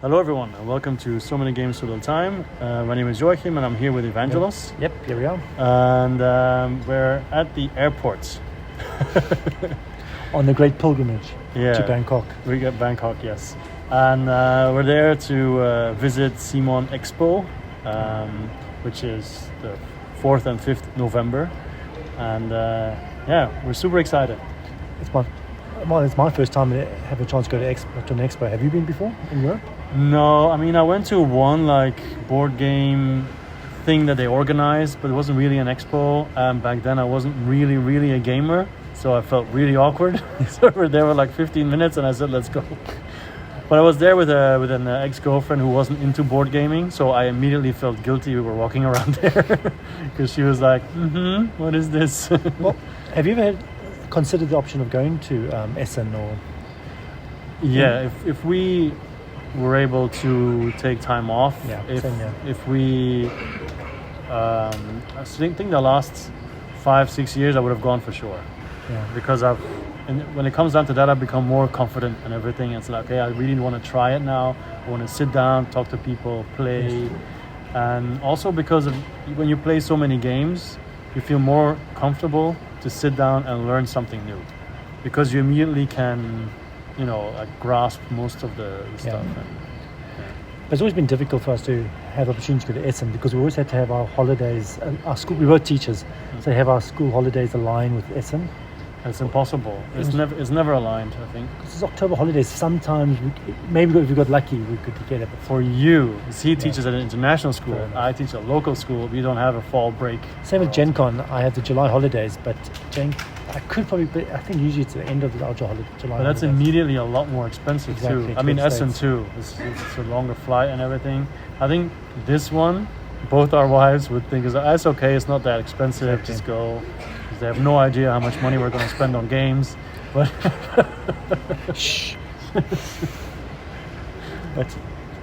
Hello everyone and welcome to So Many Games So Little Time. My name is Joachim and I'm here with Evangelos. Yep, here we are. And we're at the airport. On the great pilgrimage Yeah, to Bangkok. We got Bangkok, yes. And we're there to visit CMON EXPO, which is the 4th and 5th November. And we're super excited. It's my first time to have a chance to go to an expo. Have you been before in Europe? No, I mean, I went to one board game thing that they organized, but it wasn't really an expo. Back then I wasn't really a gamer, so I felt really awkward. So we're there for 15 minutes and I said, let's go. But I was there with an ex-girlfriend who wasn't into board gaming, so I immediately felt guilty we were walking around there because she was like, what is this? Well, have you ever considered the option of going to Essen or... Yeah, if we were able to take time off, if we I think the last 5-6 years I would have gone for sure. Yeah. Because when it comes down to that, I've become more confident in everything. It's like, okay, I really want to try it now. I want to sit down, talk to people, play. Yes. And also because when you play so many games, you feel more comfortable to sit down and learn something new. Because you immediately can, grasp most of the stuff. It's always been difficult for us to have the opportunity to go to Essen because we always had to have our holidays, our school, we were teachers, so have our school holidays align with Essen. It's impossible. It's never aligned, I think. Because it's October holidays. Sometimes, maybe if we got lucky, we could get it. But for you, he teaches at an international school. I teach at a local school. We don't have a fall break. Same with Gen Con. I have the July holidays, but I could probably, I think usually it's the end of the July But that's immediately a lot more expensive too. I mean, Essen too. It's a longer flight and everything. I think this one, both our wives would think it's okay. It's not that expensive. Just go. They have no idea how much money we're going to spend on games, but shh. But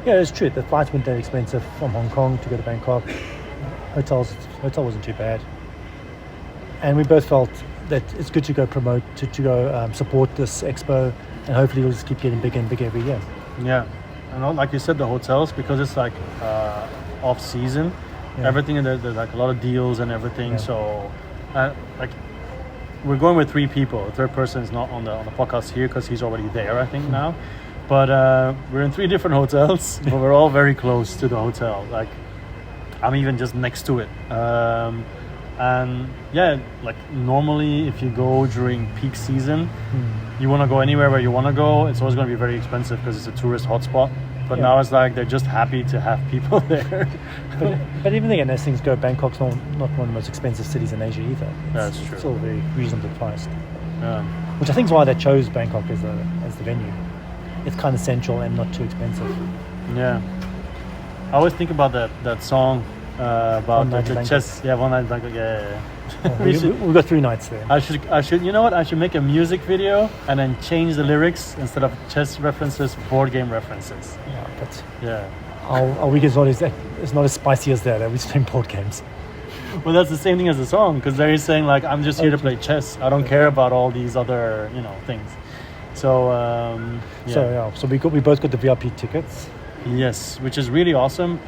yeah, it's true. The flights weren't that expensive from Hong Kong to go to Bangkok. Hotel wasn't too bad, and we both felt that it's good to go promote, to go support this expo, and hopefully it'll just keep getting bigger and bigger every year. Yeah, and like you said, the hotels, because it's off season, everything there's a lot of deals and everything. Yeah. So. We're going with 3 people. The third person is not on the podcast here because he's already there, I think now. But we're in 3 different hotels, but we're all very close to the hotel. I'm even just next to it. And normally if you go during peak season, you want to go anywhere where you want to go. It's always going to be very expensive because it's a tourist hotspot. But now it's they're just happy to have people there. but even again, as things go, Bangkok's not one of the most expensive cities in Asia either. That's true. It's still very reasonably priced. Yeah. Which I think is why they chose Bangkok as the venue. It's kind of central and not too expensive. Yeah. I always think about that song about the chess. Yeah, One Night in Bangkok. Yeah. We've got 3 nights there. I should. You know what? I should make a music video and then change the lyrics instead of chess references, board game references. Yeah, but yeah. Our week is not as spicy as that. We're just playing board games. Well, that's the same thing as the song because they're saying I'm just here to play chess. I don't care about all these other things. So So we both got the VIP tickets. Yes, which is really awesome.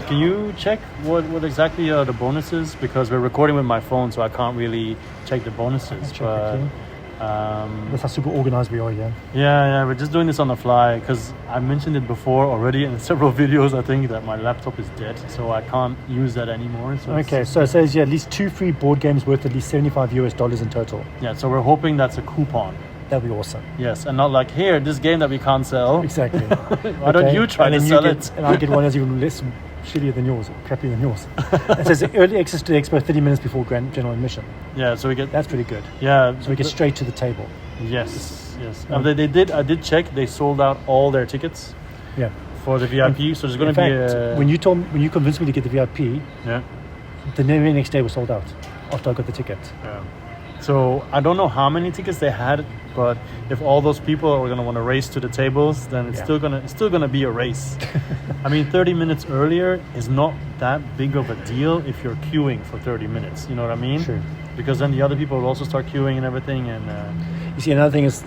Can you check what exactly are the bonuses? Because we're recording with my phone, so I can't really check the bonuses. That's how super organized we are here. Yeah, we're just doing this on the fly because I mentioned it before already in several videos. I think that my laptop is dead, so I can't use that anymore. So so it says at least 2 free board games worth at least $75 in total. Yeah, so we're hoping that's a coupon. That'd be awesome. Yes, and not here, this game that we can't sell. Exactly. Why don't you try to sell it? And I'll get one that's even less shittier than yours, or crappier than yours. It says early access to the expo 30 minutes before general admission. Yeah, so we get... That's pretty good. Yeah. So we get straight to the table. Yes. I did check, they sold out all their tickets. Yeah. For the VIP, so there's going to be a... When you convinced me to get the VIP, the very next day was sold out after I got the ticket. Yeah. So I don't know how many tickets they had, but if all those people are going to want to race to the tables, then it's still gonna be a race. I mean, 30 minutes earlier is not that big of a deal if you're queuing for 30 minutes. You know what I mean? Sure. Because then the other people will also start queuing and everything. And you see, another thing is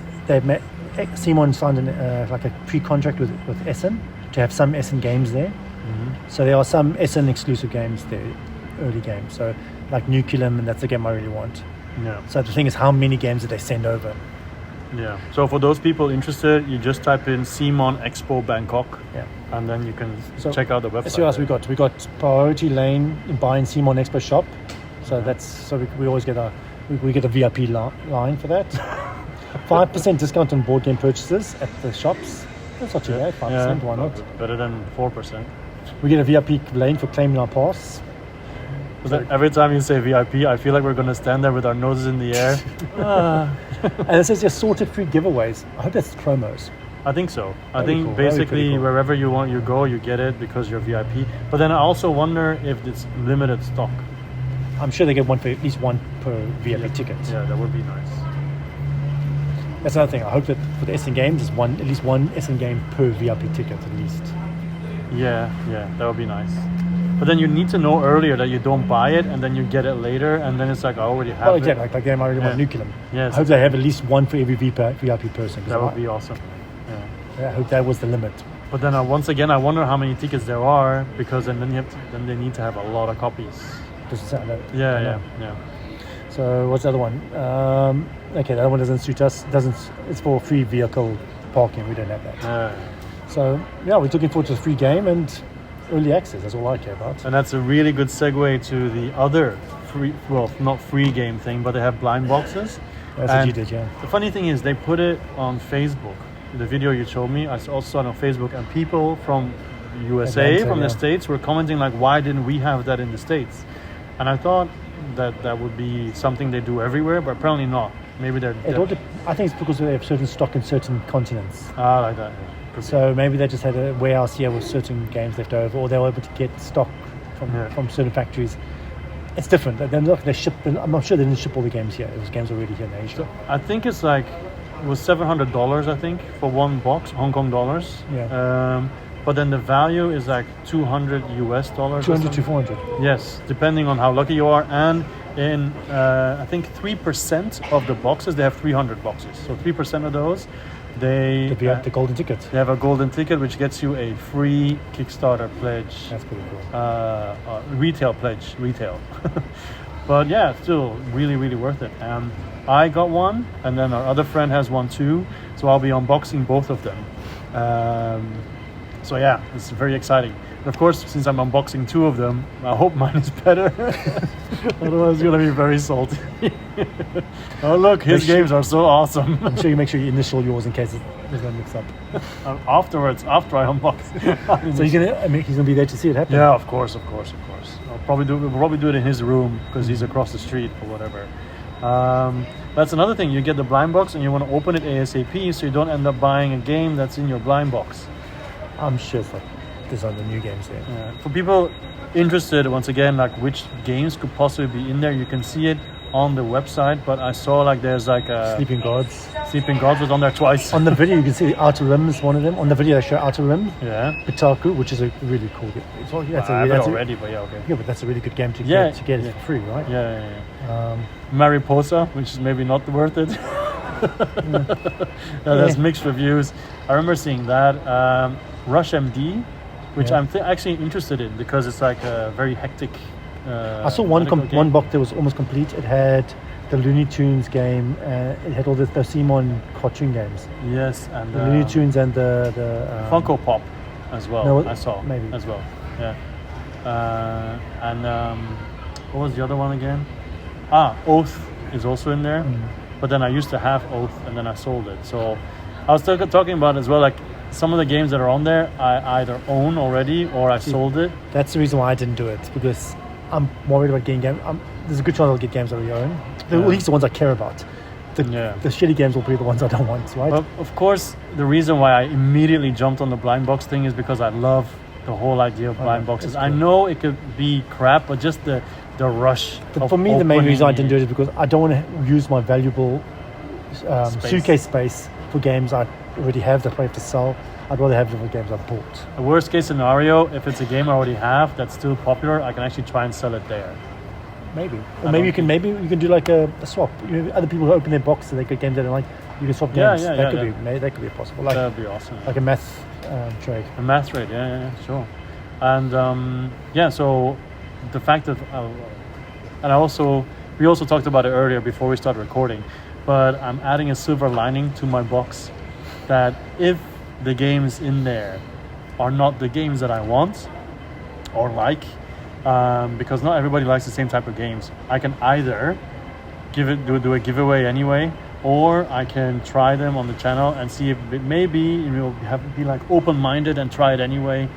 CMON signed like a pre-contract with Essen to have some Essen games there. So there are some Essen exclusive games there, early games. So like Nucleum, and that's the game I really want. Yeah. So the thing is, how many games did they send over? Yeah. So for those people interested, you just type in CMON EXPO Bangkok, and then you can check out the website. So what else we got priority lane in buying CMON Expo shop. So we always get we get a VIP line for that. 5% discount on board game purchases at the shops. That's not too bad. 5%. Why not? Better than 4%. We get a VIP lane for claiming our pass. Every time you say VIP, I feel like we're going to stand there with our noses in the air. And it says assorted free giveaways. I hope that's promos. I think so. I Very think cool. basically Cool. wherever you go, you get it because you're VIP. But then I also wonder if it's limited stock. I'm sure they get at least one per VIP ticket. Yeah, that would be nice. That's another thing. I hope that for the Essen games, there's at least one Essen game per VIP ticket at least. Yeah, that would be nice. But then you need to know earlier that you don't buy it and then you get it later and then it's like I already have it. Yeah, like the game I already want Nucleum. Yes. I hope they have at least one for every VIP person. That would be awesome. Yeah, I hope that was the limit. But then once again, I wonder how many tickets there are because then they need to have a lot of copies. Yeah. So what's the other one? Okay, the other one doesn't suit us. It's for free vehicle parking. We don't have that. So yeah, we're looking forward to the free game and early access. That's all I care about. And that's a really good segue to the other not free game thing, but they have blind boxes. That's what you did, yeah. The funny thing is they put it on Facebook. The video you showed me, I also saw it on Facebook, and people from USA, Atlanta, from the States, were commenting like, why didn't we have that in the States? And I thought that would be something they do everywhere, but apparently not. Maybe I think it's because they have certain stock in certain continents. Like that. Yeah. So maybe they just had a warehouse here with certain games left over, or they were able to get stock from certain factories. It's different. I'm not sure they didn't ship all the games here. It was games already here in Asia. So I think it was $700, I think, for one box, Hong Kong dollars. Yeah. But then the value is like $200 US. 200 to 400. Yes, depending on how lucky you are. And in I think 3% of the boxes, they have 300 boxes. So 3% of those, the golden ticket. They have a golden ticket, which gets you a free Kickstarter pledge. That's pretty cool. Retail pledge, But yeah, still really, really worth it. I got one, and then our other friend has one too. So I'll be unboxing both of them. So yeah, it's very exciting. And of course, since I'm unboxing two of them, I hope mine is better. Otherwise, it's gonna be very salty. Oh look, his games are so awesome. I'm sure you make sure you initial yours in case there's no mix up. After I unbox. So he's gonna be there to see it happen. Yeah, of course. We'll probably do it in his room because he's across the street or whatever. That's another thing. You get the blind box and you want to open it ASAP, so you don't end up buying a game that's in your blind box. I'm sure it's like there's other new games there. Yeah. For people interested, once again, like which games could possibly be in there, you can see it on the website. But I saw like there's like a Sleeping Gods. Sleeping Gods was on there twice. On the video, you can see Outer Rim is one of them. On the video, they show Outer Rim. Yeah. Pitaku, which is a really cool game. I have it already, but yeah, okay. Yeah, but that's a really good game to get it for free, right? Yeah. Mariposa, which is maybe not worth it. There's mixed reviews. I remember seeing that. Rush MD, which I'm actually interested in because it's like a very hectic. I saw one box that was almost complete. It had the Looney Tunes game. It had all the CMON cartoon games. Yes, and the Looney Tunes and the Funko Pop as well. No, I saw maybe as well. Yeah, and what was the other one again? Oath is also in there. But then I used to have Oath and then I sold it. So I was talking about as well, like some of the games that are on there I either own already or I sold it. That's the reason why I didn't do it, because I'm worried about getting games. There's a good chance I'll get games I already own. At least the ones I care about. The shitty games will be the ones I don't want, right? But of course, the reason why I immediately jumped on the blind box thing is because I love the whole idea of blind boxes. Cool. I know it could be crap, but just the rush. For me, the main reason I didn't do it is because I don't want to use my valuable suitcase space for games I already have that I have to sell. I'd rather have the games I've bought. A worst case scenario, if it's a game I already have that's still popular, I can actually try and sell it there. Maybe. Or maybe you can do like a swap. Other people who open their box so they get games they don't like. You can swap Yeah, games. yeah, that yeah, that could be possible. That'd be awesome. Like a math trade. A math rate, yeah, sure. And so the fact that, and we also talked about it earlier before we started recording, but I'm adding a silver lining to my box that if the games in there are not the games that I want or like, because not everybody likes the same type of games, I can either do a giveaway anyway, or I can try them on the channel and see if it maybe be like open-minded and try it anyway,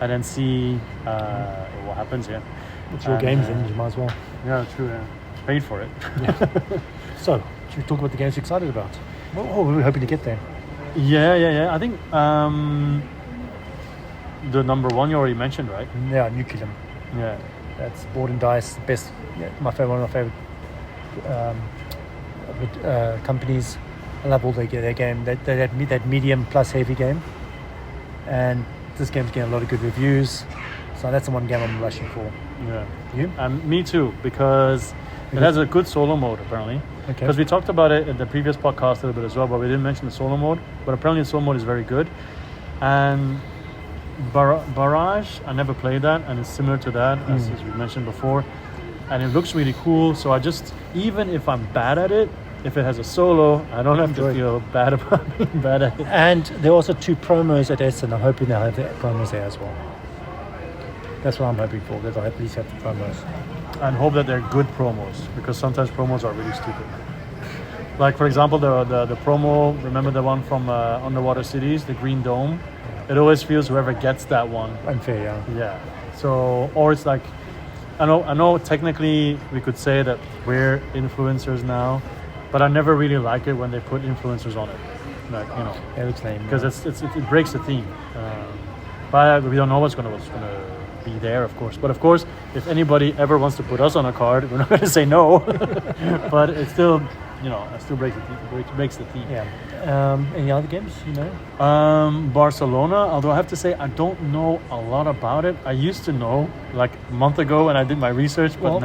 and then see what happens. Yeah, It's your games, then you might as well. Yeah, true. Yeah, paid for it. Yeah. So, should we talk about the games you're excited about? Oh, we were hoping to get there. Yeah. I think the number one you already mentioned, right? Yeah, Nucleum. Yeah. That's board and dice, the best. Yeah, one of my favorite companies. I love all their game. That medium plus heavy game, and this game's getting a lot of good reviews. So that's the one game I'm rushing for. Yeah. You? Me too, because it has a good solo mode apparently. Okay. Because we talked about it in the previous podcast a little bit as well, but we didn't mention the solo mode. But apparently the solo mode is very good. And Barrage, I never played that, and it's similar to that as we mentioned before. And it looks really cool. So even if I'm bad at it, if it has a solo, I don't have to feel bad about being bad at it. And there are also 2 promos at Essen. I'm hoping they'll have the promos there as well. That's what I'm hoping for, that they'll at least have the promos. And hope that they're good promos, because sometimes promos are really stupid. Like, for example, the promo, remember the one from Underwater Cities, the Green Dome? It always feels whoever gets that one. Unfair, yeah. Yeah. So, or it's like, I know technically we could say that we're influencers now, but I never really like it when they put influencers on it. Like, It looks lame. because it breaks the theme. But we don't know what's gonna be there, of course. But of course, if anybody ever wants to put us on a card, we're not going to say no. But it still, it still breaks the theme. Yeah. Any other games, Barcelona, although I have to say I don't know a lot about it. I used to know like a month ago when I did my research, but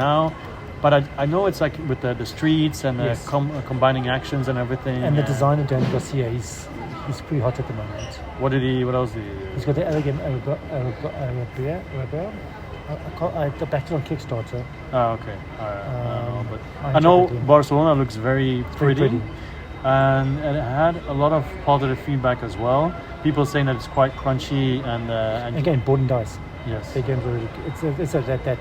I know it's like with the streets and Yes. combining actions and everything. And the designer, Dan Garcia, he's pretty hot at the moment. What else did he do? He's got the other game, Arabia. I backed it on Kickstarter. Oh, okay. I don't know, but I I know enjoyed it. Barcelona looks very pretty. pretty. And it had a lot of positive feedback as well. People saying that it's quite crunchy and Again, board and dice. yes. Their games are really good. It's that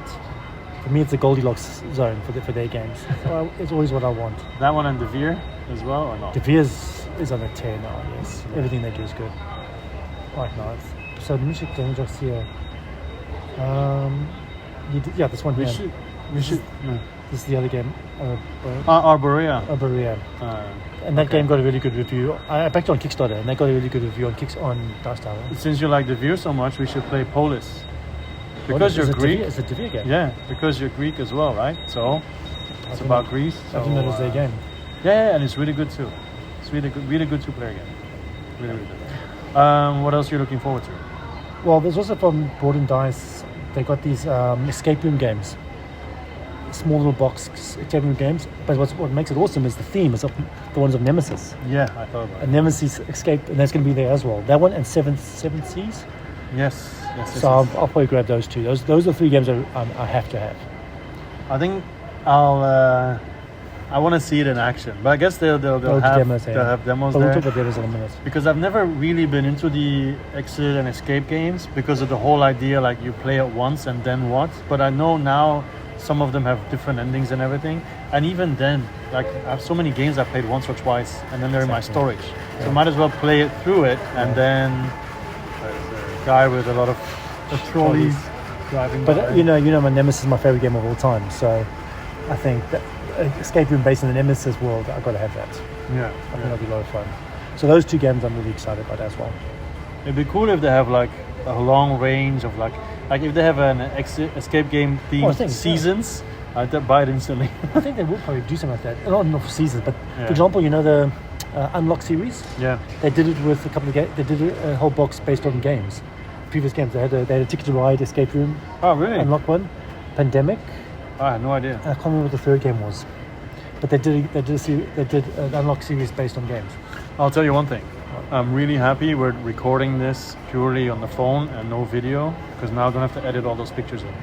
for me, it's a Goldilocks zone for their games. So it's always what I want. That one and De Veer as well, or not? De Veer's is on a tear now, yes. Everything they do is good. Right now. So music games I see this one We here. should. No. This is the other game. Arborea. Arborea. And that game got a really good review. I backed it on Kickstarter, and they got a really good review on Dice Tower. Since you like De Veer so much, we should play Polis. Because you're Greek. It's a De Veer game. Yeah, because you're Greek as well, right? So it's about Greece. I didn't know it was their game. Yeah, and it's really good too. It's really good two-player game. Really, really good. What else are you looking forward to? Well, there's also from Board and Dice, they got these escape room games. Small little box escape room games. But what makes it awesome is the theme is of the ones of Nemesis. Yeah, I thought about it. And Nemesis Escape, and that's going to be there as well. That one and Seven Seas. Yes. So I'll probably grab those two. Those are 3 games I have to have. I think I want to see it in action, but I guess they'll have demos But there. we'll talk about demos in a minute. Because I've never really been into the exit and escape games because of the whole idea like you play it once and then what. But I know now some of them have different endings and everything. And even then, like I have so many games I've played once or twice and then they're in my storage. So I might as well play it through it and then there's a guy with a lot of trolleys driving by. But my Nemesis is my favorite game of all time. So I think that escape room based in the Nemesis world, I've got to have that. Yeah. I think that'll be a lot of fun. So those 2 games I'm really excited about as well. It'd be cool if they have like a long range of like if they have an escape game themed seasons, I'd buy it instantly. I think they will probably do something like that. Not for seasons, but for example, the Unlock series. Yeah. They did it with a couple of games. They did a whole box based on games. Previous games. They had a Ticket to Ride, Escape Room. Oh, really? Unlock one. Pandemic. I had no idea. I can't remember what the 3rd game was. But they did an unlock series based on games. I'll tell you one thing. I'm really happy we're recording this purely on the phone and no video, because now I'm gonna have to edit all those pictures in.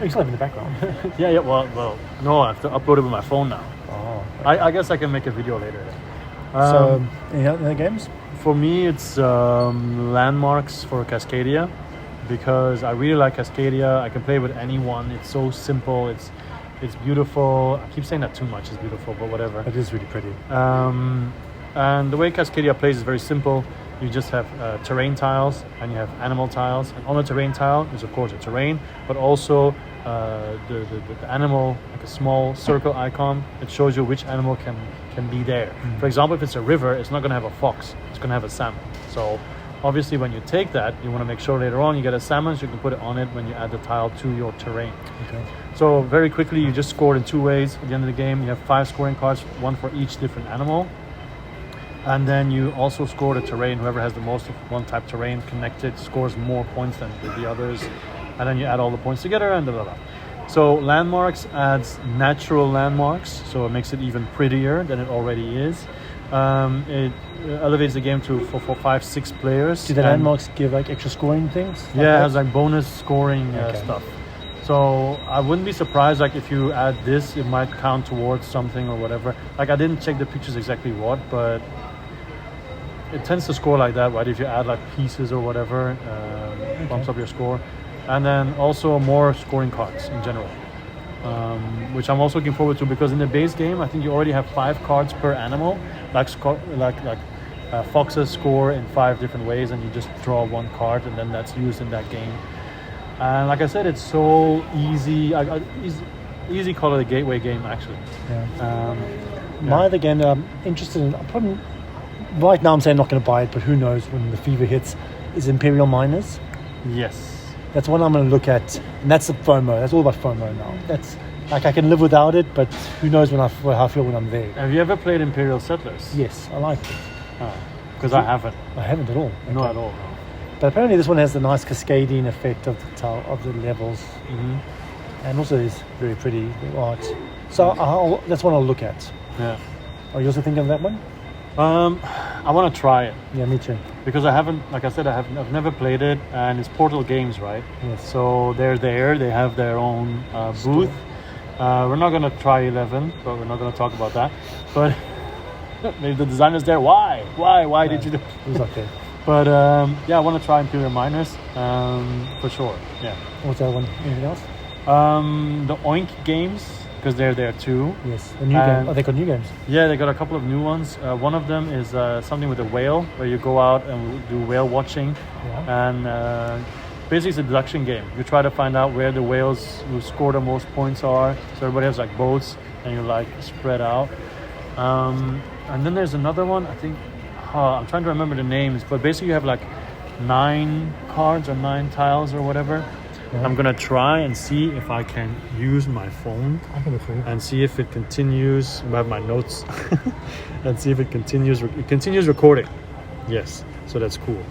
You still have in the background. Yeah. Well, no, I have to upload it with my phone now. Oh. I guess I can make a video later. So, any other games? For me, it's Landmarks for Cascadia, because I really like Cascadia. I can play with anyone. It's so simple. It's beautiful. I keep saying that too much. It's beautiful, but whatever. It is really pretty. And the way Cascadia plays is very simple. You just have terrain tiles and you have animal tiles. And on the terrain tile is of course a terrain, but also the animal, like a small circle icon. It shows you which animal can be there. For example, if it's a river, it's not going to have a fox. It's going to have a salmon. So obviously when you take that, you want to make sure later on you get a salmon, so you can put it on it when you add the tile to your terrain. Okay. So very quickly, you just scored in 2 ways. At the end of the game, you have 5 scoring cards, 1 for each different animal. And then you also score the terrain. Whoever has the most of one type terrain connected scores more points than the others. And then you add all the points together and blah, blah, blah. So Landmarks adds natural landmarks, so it makes it even prettier than it already is. It elevates the game for 5-6 players. Do the landmarks give like extra scoring things? Yeah, it has like bonus scoring stuff. So I wouldn't be surprised, like if you add this, it might count towards something or whatever. Like I didn't check the pictures exactly what, but it tends to score like that, right? If you add like pieces or whatever, bumps up your score. And then also more scoring cards in general, which I'm also looking forward to, because in the base game, I think you already have 5 cards per animal. Foxes score in 5 different ways, and you just draw 1 card, and then that's used in that game. And like I said, it's so easy. Easy call it a gateway game, actually. Yeah. My other game that I'm interested in, probably right now I'm saying I'm not going to buy it, but who knows when the fever hits, is Imperial Miners. Yes. That's one I'm going to look at, and that's the FOMO. That's all about FOMO now. That's like I can live without it, but who knows how I feel when I'm there. Have you ever played Imperial Settlers? Yes, I like it. Because I haven't. I haven't at all. Okay. Not at all. No. But apparently this one has the nice cascading effect of the levels, and also is very pretty art. So that's one I'll look at. Yeah. Are you also thinking of that one? I want to try it. Yeah, me too. Because I haven't, like I said, I've never played it, and it's Portal Games, right? Yes. So they're there. They have their own booth. We're not gonna try 11, but we're not gonna talk about that. But maybe the designer's there. Why? Why did you do? It was okay. But I want to try Imperial Miners for sure. Yeah. What's that one? Anything else? The Oink games, because they're there too. Yes. The new game. Oh, they got new games. Yeah, they got a couple of new ones. One of them is something with a whale, where you go out and do whale watching, and basically it's a deduction game. You try to find out where the whales who score the most points are. So everybody has like boats, and you like spread out. And then there's another one. I think I'm trying to remember the names, but basically you have like 9 cards or 9 tiles or whatever. Yeah. I'm gonna try and see if I can use my phone and see if it continues. I have my notes and see if it continues. It continues recording. Yes, so that's cool.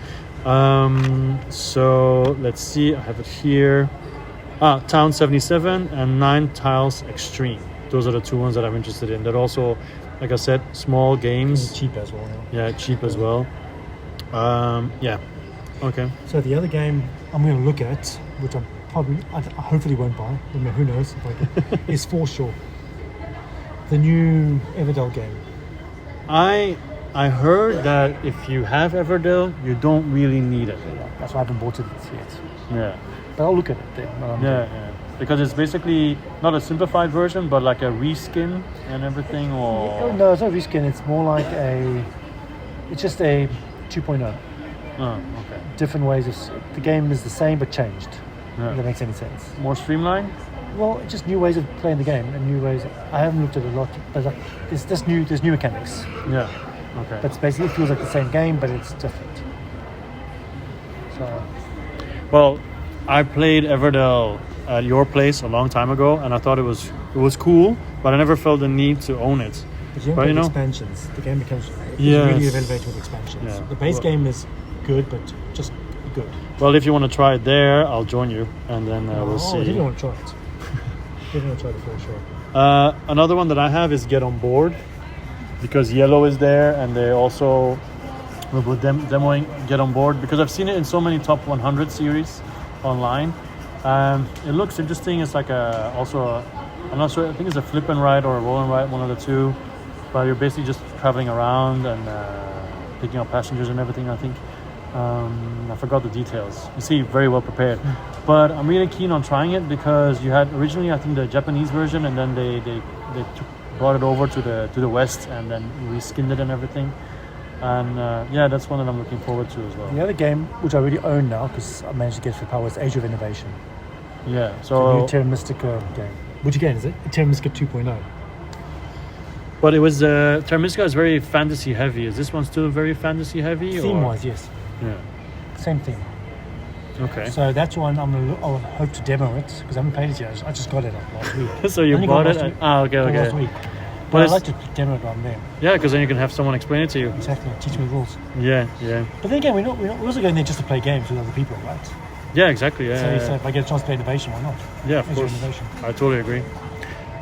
So let's see. I have it here. Town 77 and 9 Tiles Extreme. Those are the 2 ones that I'm interested in. They're also, like I said, small games. And cheap as well. Yeah, cheap as well. Yeah. Okay. So the other game I'm going to look at, which I hopefully won't buy, who knows if I can, is Foreshore. The new Everdell game. I heard that if you have Everdell, you don't really need it. Yeah, that's why I haven't bought it yet. Yeah. But I'll look at it then. Yeah. Because it's basically not a simplified version, but like a reskin and everything, or... No, it's not a reskin. It's more like it's just a 2.0. Oh, okay. Different ways of... The game is the same, but changed. Yeah. If that makes any sense. More streamlined? Well, just new ways of playing the game and new ways... I haven't looked at it a lot, but there's new mechanics. Yeah, okay. But basically it feels like the same game, but it's different. So... Well, I played Everdell at your place a long time ago, and I thought it was cool, but I never felt the need to own it. But you know, expansions. The game becomes really elevated with expansions. Yeah. The base game is good, but just good. Well, if you want to try it there, I'll join you, and then we'll see. I didn't want to try it. Didn't want to try it for sure. Another one that I have is Get On Board, because Yellow is there, and they also will be demoing Get On Board, because I've seen it in so many top 100 series online. It looks interesting. It's like I'm not sure, I think it's a flip and ride or a roll and ride, one of the two, but you're basically just traveling around and picking up passengers and everything, I think. I forgot the details. You see, very well prepared. But I'm really keen on trying it, because you had originally, I think, the Japanese version, and then they brought it over to the West, and then reskinned it and everything. And yeah, that's one that I'm looking forward to as well. The other game, which I already own now because I managed to get it for power, is Age of Innovation. Yeah, The so new Terra Mystica game. Which again is it? Terra Mystica 2.0. but it was Terra Mystica is very fantasy heavy. Is this one still very fantasy heavy? Theme-wise, yes. Yeah. Same thing. Okay. So that's one I'll hope to demo it because I haven't played it yet. I just got it last week. So you Only bought got it? last week. Okay, okay. Last week. But But I'd it's- like to demo it on there. Yeah, because then you can have someone explain it to you. Exactly. Teach me rules. Yeah, yeah. But then again, we're also going there just to play games with other people, right? Yeah, exactly. Yeah, So, yeah, so if I get a chance to play Innovation, why not? yeah, of Age course. Innovation. I totally agree.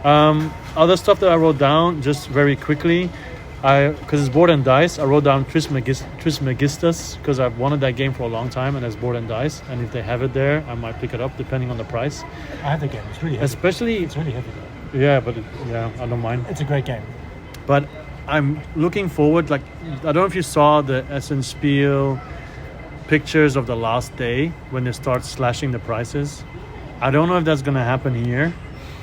Other stuff that I wrote down just very quickly, because it's Board and Dice, I wrote down Trismegistus, because I've wanted that game for a long time, and it's Board and Dice, and if they have it there, I might pick it up depending on the price. I have the game. It's really heavy. Especially, It's really heavy though. yeah, but I don't mind. It's a great game. But I'm looking forward, like, I don't know if you saw the Essen Spiel pictures of the last day when they start slashing the prices. I don't know if that's going to happen here,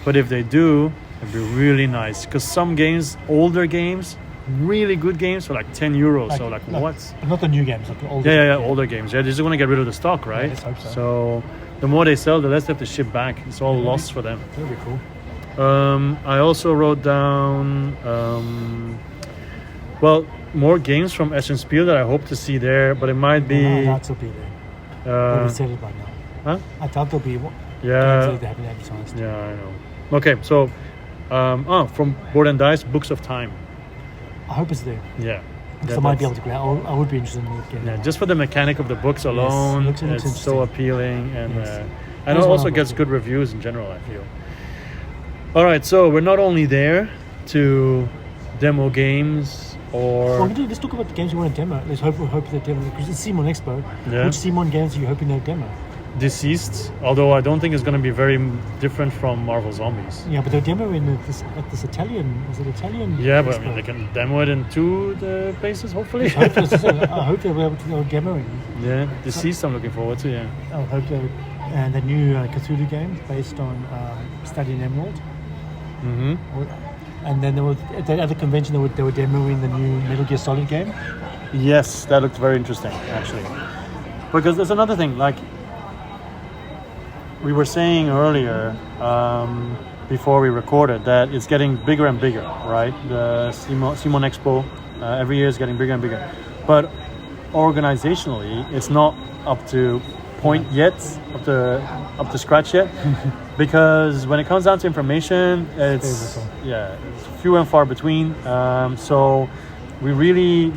but if they do, it'd be really nice. Because some games, older games, really good games for like 10 euros. So like what? But not the new games, like the old Yeah, older games. Yeah, they just want to get rid of the stock, right? let's hope so. So the more they sell, the less they have to ship back. It's all lost for them. That'd be cool. I also wrote down, more games from Essen Spiel that I hope to see there, but it might I be. doubt they'll be there. They've said it by now. Huh? I doubt there'll be games Yeah, that they haven't advertised. yeah, I know. Okay, so, from Board and Dice, Books of Time. I hope it's there. Yeah. Because Yeah, I might be that's- able to grab. I would be interested in getting Yeah, that. just for the mechanic of the books alone, looks it's so interesting. appealing, and Yes. and That it is one also of gets those. good reviews in general, I feel. All right, so we're not only there to demo games Well, or let's talk about the games you want to demo. Let's hope they demo because it's CMON Expo. Yeah. Which CMON games are you hoping they'll demo? Deceased, although I don't think it's going to be very different from Marvel Zombies. Yeah, but they're demoing at this Italian. Is it Italian? Yeah, but I Expo? mean, they can demo it in two the places, hopefully. I hope they'll be able to demo it. Yeah, Deceased I'm looking forward to, yeah. I hope they'll. And the new Cthulhu game based on Study in Emerald. Mm-hmm. And then at the other convention they were demoing the new Metal Gear Solid game. Yes, that looked very interesting, actually. Because there's another thing, like we were saying earlier, before we recorded, that it's getting bigger and bigger, right? The CMON Expo every year is getting bigger and bigger. But organizationally, it's not up to point yet, up to scratch yet, because when it comes down to information, it's few and far between. So we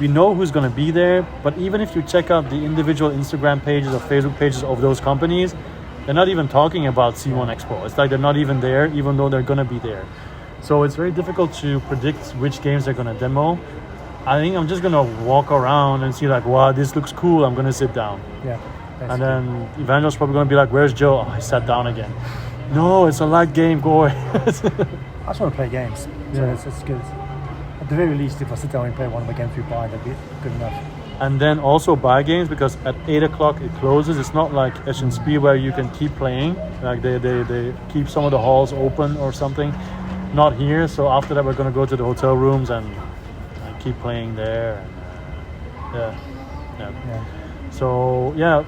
know who's going to be there, but even if you check out the individual Instagram pages or Facebook pages of those companies, they're not even talking about CMON Expo. It's like they're not even there, even though they're going to be there. So it's very difficult to predict which games they're going to demo. I think I'm just going to walk around and see like, wow, this looks cool. I'm going to sit down. Yeah. And then Evangelos probably going to be like, where's Joe? Oh, I sat down again. No, it's a light game. Go away. I just want to play games. So Yeah. it's good. At the very least, if I sit down and play one of the games we buy, that'd be good enough. And then also buy games, because at 8 o'clock it closes. It's not like Essen Spiel where you can keep playing. Like they keep some of the halls open or something. Not here. So after that, we're going to go to the hotel rooms and keep playing there. And, Yeah. So yeah,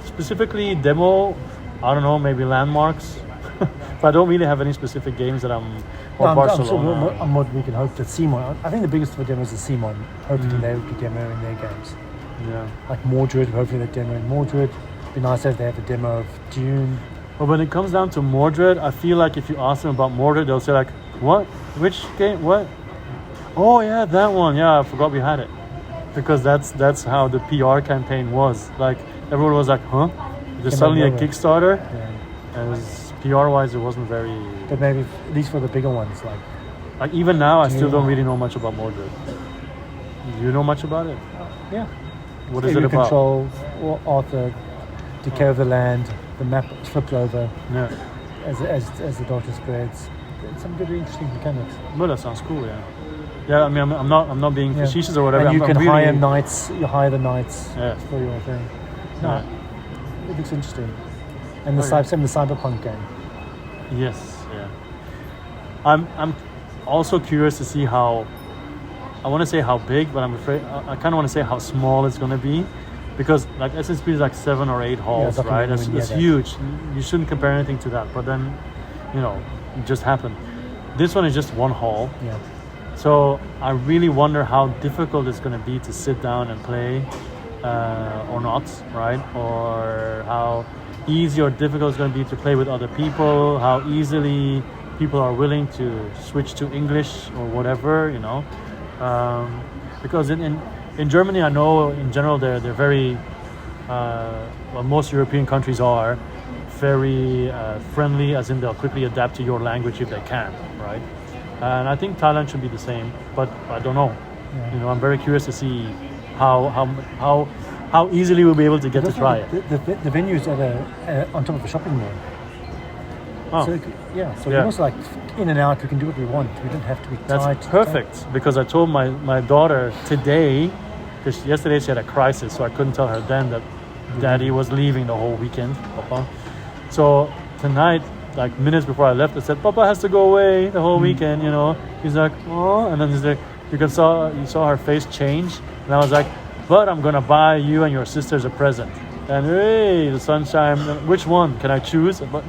specifically demo, I don't know, maybe landmarks. But I don't really have any specific games that I'm Barcelona. I'm what we can hope that CMON. I think the biggest for demos is CMON. Hopefully they will be demoing their games. Yeah. Like Mordred, hopefully they're demoing Mordred. It'd be nice if they have a demo of Dune. But when it comes down to Mordred, I feel like if you ask them about Mordred, they'll say like, what? Which game? What? Oh yeah, that one. Yeah, I forgot we had it. Because that's how the PR campaign was. Like everyone was like, huh? There's Came suddenly out a of nowhere. Kickstarter. Yeah. And it was PR wise, it wasn't very. But maybe at least for the bigger ones, Like even now, I still Yeah. don't really know much about Mordred. Do you know much about it? yeah, What is it area about? control, or Arthur, decay of the land, the map flipped over Yeah. as the darkness spreads. It's some good, interesting mechanics. Well, that sounds cool. Yeah. Yeah. I mean, I'm not being Yeah. facetious or whatever. And you I'm can really, hire knights. You hire the knights Yeah. for your thing. No, Yeah. it looks interesting. And the Okay. same the cyberpunk game. Yes. Yeah. I'm also curious to see how. I want to say how big, but I'm afraid I kind of want to say how small it's going to be, because like SSP is like 7 or 8 halls, definitely right? nowhere near It's that. huge. You shouldn't compare anything to that. But then, it just happened. This one is just one hall. Yeah. So I really wonder how difficult it's going to be to sit down and play, or not, right? Or how easy or difficult it's going to be to play with other people. How easily people are willing to switch to English or whatever, because in Germany, I know in general they're very, well, most European countries are very friendly, as in they'll quickly adapt to your language if they can, right? And I think Thailand should be the same, but I don't know. Yeah. I'm very curious to see how easily we'll be able to get to try it. The venue's on top of a shopping mall. Oh, So yeah, so Yeah. we're also like in and out. We can do what we want. We don't have to be that's tied. perfect, because I told my daughter today, because yesterday she had a crisis, so I couldn't tell her then that Daddy was leaving the whole weekend, Papa. So tonight, like minutes before I left, I said, Papa has to go away the whole weekend, He's like, oh, and then he's like, you saw her face change, and I was like, but I'm gonna buy you and your sisters a present. And hey, the sunshine, which one can I choose? But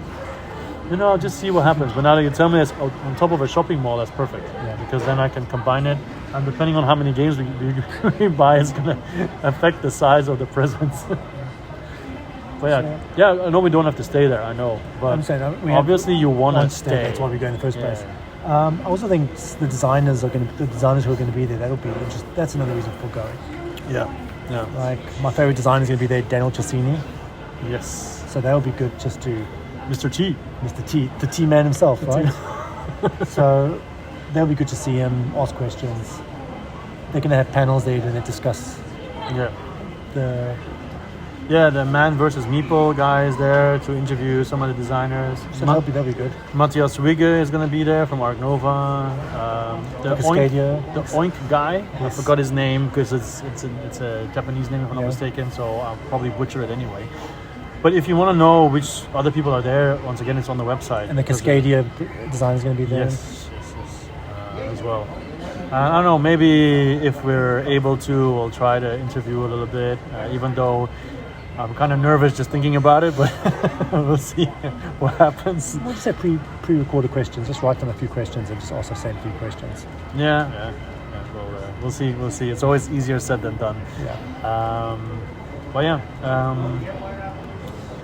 I'll just see what happens. But now that you tell me it's on top of a shopping mall, that's perfect. Yeah. Because then I can combine it, and depending on how many games we buy, it's gonna affect the size of the presents. But yeah, I know we don't have to stay there. I know, but I'm saying we have obviously you want to stay. That's why we go in the first Yeah. place. I also think the designers who are going to be there. That's another reason for going. Yeah, yeah, Like my favorite designer is going to be there, Daniel Cecchini. yes, So that would be good just to Mr. T. Mr. T, the T man himself, The right? T- So that would be good to see him, ask questions. They're going to have panels there to discuss Yeah. the The Man versus Meeple guy is there to interview some of the designers. So that'll be good. Matthias Wigge is going to be there from Arc Nova. The Cascadia. Oink guy, I Yes. forgot his name because it's a Japanese name if I'm not Yeah. mistaken, so I'll probably butcher it anyway. But if you want to know which other people are there, once again, it's on the website. And the Cascadia design is going to be there. Yes, as well. I don't know, maybe if we're able to, we'll try to interview a little bit, even though I'm kind of nervous just thinking about it, but we'll see what happens. We'll just have pre-recorded questions. Just write them a few questions and just also send a few questions. Yeah. We'll see. It's always easier said than done. Yeah. But yeah,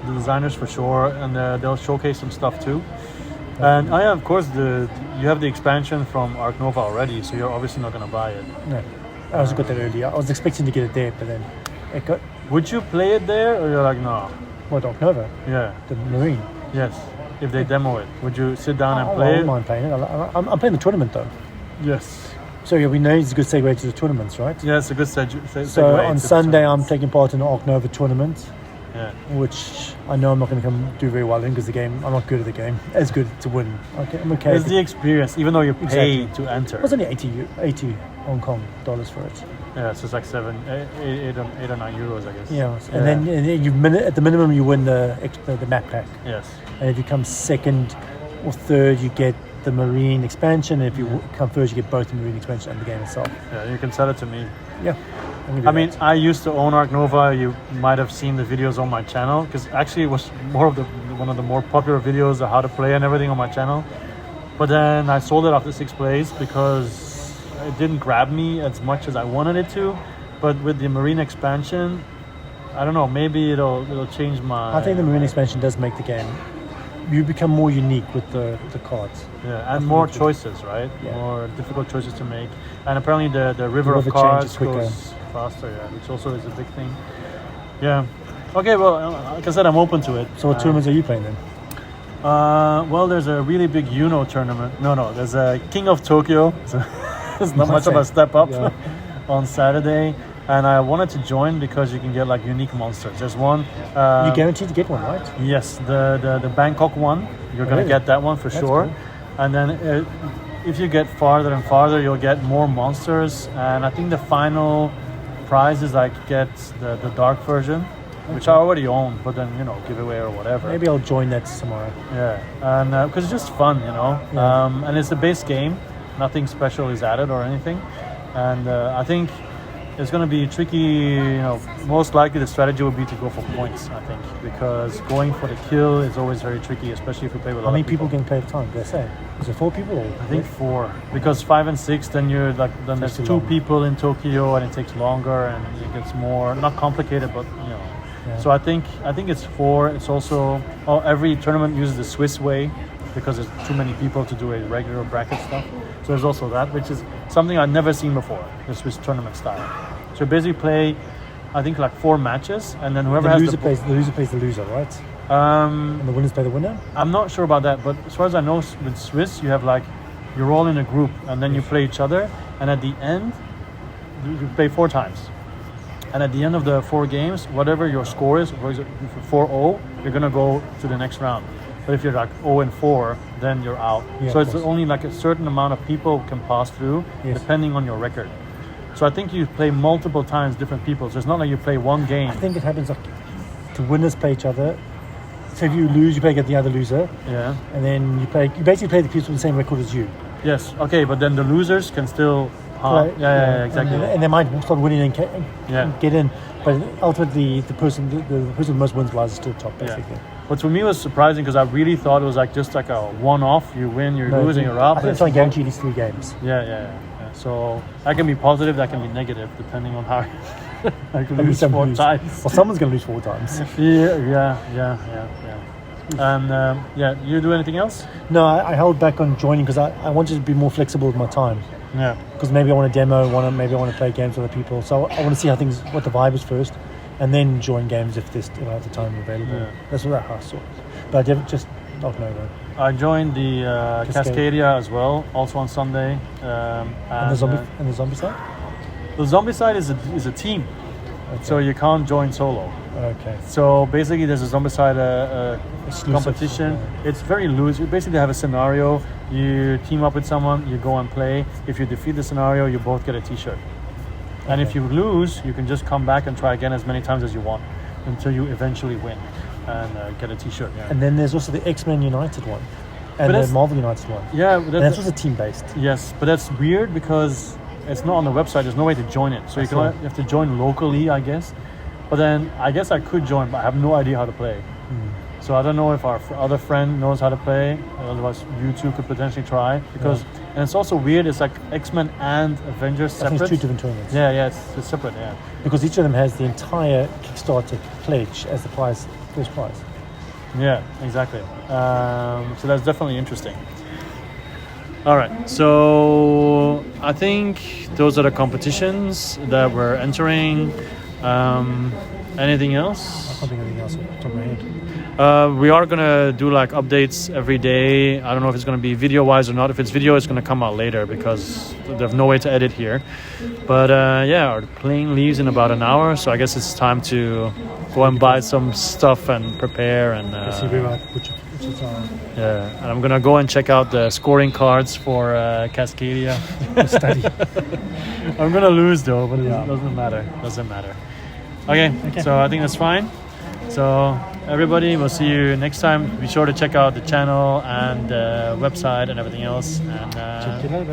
the designers for sure, and they'll showcase some stuff too. And of course, you have the expansion from Arc Nova already, so you're obviously not going to buy it. No, I was got that earlier. I was expecting to get it there, but then it got Would you play it there, or you're like, no? Arc Nova, Yeah. the Marine. Yes. If they demo it, would you sit down and I play don't it? mind playing it. I'm playing the tournament though. Yes. So yeah, we know it's a good segue to the tournaments, right? Yeah, it's a good So segue on to the Sunday, I'm tournaments. taking part in the Arc Nova tournament, Yeah. which I know I'm not going to do very well in because I'm not good at the game. As good to win. Okay, I'm okay. It's the experience, even though you pay Exactly. to enter. It was only 80 Hong Kong dollars for it. Yeah, so it's like 8 or 9 euros, I guess. Yeah, and then at the minimum you win the map pack, Yes. and if you come second or third, you get the Marine expansion. And if you come first, you get both the Marine expansion and the game itself. Yeah, you can sell it to me. Yeah, I mean, I used to own Arc Nova. You might have seen the videos on my channel, because actually it was one of the more popular videos of how to play and everything on my channel. But then I sold it after 6 plays because it didn't grab me as much as I wanted it to. But with the Marine expansion, I don't know, maybe it'll change my... I think the Marine expansion does make the game. You become more unique with the cards. Yeah, and more choices, right? Yeah. More difficult choices to make. And apparently the river of river cards changes quicker. goes faster, yeah, which also is a big thing. Yeah. Okay, well, like I said, I'm open to it. So what tournaments are you playing then? Well, there's a really big tournament. No, there's a King of Tokyo. So it's not much of a step up Yeah. on Saturday. And I wanted to join because you can get like unique monsters. There's one. You're guaranteed to get one, right? Yes, the Bangkok one. You're gonna Really? get that one for That's sure. cool. And then if you get farther and farther, you'll get more monsters. And I think the final prize is like get the dark version, which I already own, but then giveaway or whatever. Maybe I'll join that tomorrow. Yeah, and because it's just fun, Yeah. and it's a base game. Nothing special is added or anything, and I think it's going to be tricky. Most likely the strategy will be to go for points. I think because going for the kill is always very tricky, especially if you play with. How many people can play at a time? Did I say? Is it 4 people? Or I think 4, because 5 and 6, then then there's too 2 long. people in Tokyo, and it takes longer, and it gets more not complicated, but Yeah. So I think it's 4. It's also every tournament uses the Swiss way because there's too many people to do a regular bracket stuff. So there's also that, which is something I've never seen before, the Swiss tournament style. So basically play, I think like 4 matches, and then whoever the has loser plays the loser, right? Um, And the winners play the winner. I'm not sure about that, but as far as I know, with Swiss, you have like you're all in a group, and then you play each other, and at the end, you play 4 times. And at the end of the 4 games, whatever your score is, for example, 4-0, you're gonna go to the next round. But if you're like 0-4, then you're out. Yeah, So of it's course. only like a certain amount of people can pass through, Yes. depending on your record. So I think you play multiple times different people. So it's not like you play one game. I think it happens like the winners play each other. So if you lose, you play against the other loser, Yeah. and then you basically play the people with the same record as you. Yes. Okay, but then the losers can still. Play- Yeah, exactly. And they might start winning and Yeah. get in, but ultimately the person with most wins rises to the top, Yeah. basically. But for me, it was surprising because I really thought it was like just like a one-off. You win, you're No, losing, you're I out. think it's only guaranteed these 3 games. Yeah. So that can be positive, that can be negative, depending on how I can Maybe lose some 4 lose. times. Well, someone's going to lose 4 times. Yeah. And you do anything else? No, I held back on joining because I wanted to be more flexible with my time. Yeah. Because maybe I want to demo, maybe I want to play games with other people. So I want to see what the vibe is first, and then join games if I have the time available. Yeah. That's what I saw. But I didn't just not know though. I joined the Cascadia as well, also on Sunday. And the zombie side. The zombie side is a team, Okay. so you can't join solo. Okay. So basically, there's a zombie side Exclusive, competition. yeah. It's very loose. You basically have a scenario. You team up with someone. You go and play. If you defeat the scenario, you both get a T-shirt. And if Okay. you lose, you can just come back and try again as many times as you want until you eventually win and get a T-shirt. Yeah. And then there's also the X-Men United one, But and the that's- Marvel United one. Yeah, but And that's also team based. yes, but that's weird because it's not on the website. There's no way to join it. So I saw. you have to join locally, I guess. But then I guess I could join, but I have no idea how to play. So I don't know if our other friend knows how to play. Otherwise, you two could potentially try because, and it's also weird. It's like X-Men and Avengers I think separate. it's 2 different tournaments. Yeah, it's separate. Yeah. Because each of them has the entire Kickstarter pledge as the first prize. Yeah, exactly. So that's definitely interesting. All right, so I think those are the competitions that we're entering. Anything else? I can't think of anything else off the top of my head. We are gonna do like updates every day. I don't know if it's gonna be video wise or not. If it's video, it's gonna come out later because there's no way to edit here. But our plane leaves in about an hour, so I guess it's time to go and buy some stuff and prepare and. Let's see which is Yeah, and I'm gonna go and check out the scoring cards for Cascadia. study. I'm gonna lose though, but Yeah. it doesn't matter. Okay, so I think that's fine. So everybody, we'll see you next time. Be sure to check out the channel and the website and everything else. And Check it out,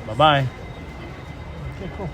bye bye. Okay, cool.